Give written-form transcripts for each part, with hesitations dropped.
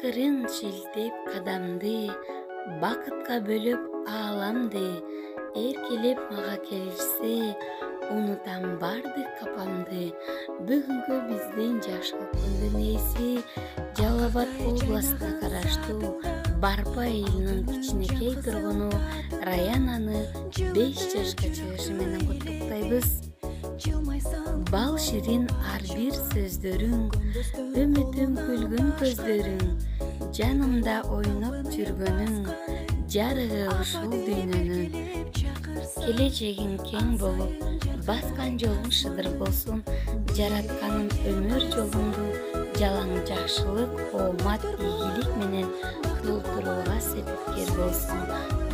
акырын шилтеп кадамды, бакытка бөлөп ааламды, эркелеп мага келишсе, унутам бардык капамды. Бүгүнкү биздин жашыл күндүн ээси Жалал Абад областына караштуу Барпа айылынын кичинекей тургуну Раянаны 5 жашка чыгышы менен куттуктайбыз. Бал ширин ар бир сөздөрүң, үмүтүм күлгүн көздөрүң, жанымда ойноп жүргөнүң, жарыгы ушул дүйнөнүн. Келечегиң кең болуп, баскан жолуң шыдыр болсун, жаратканым өмүр жолуңду жалаң жакшылык, оомат, ийгилик менен толтурууга себепкер болсун.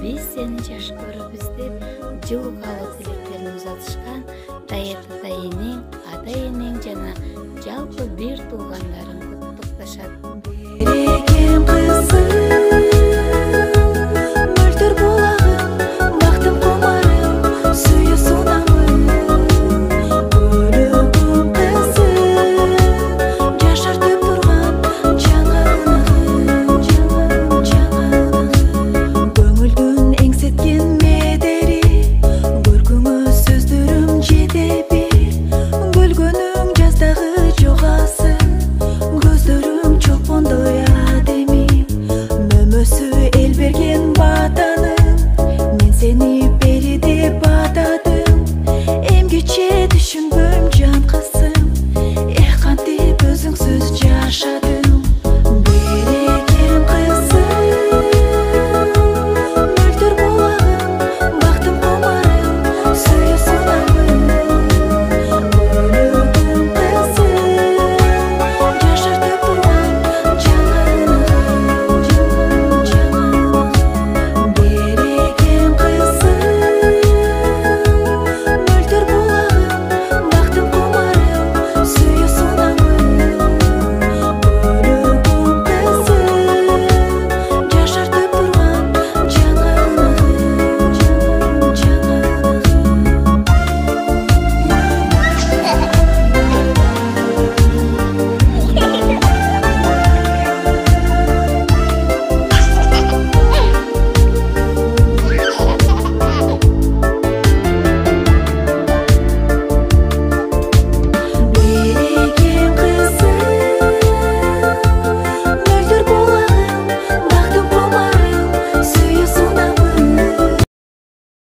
Биз сени жаш көрөбүз деп жылуу тилектерин узатышкан даята эне, ата энең жана жалпы бир туугандарың куттукташат.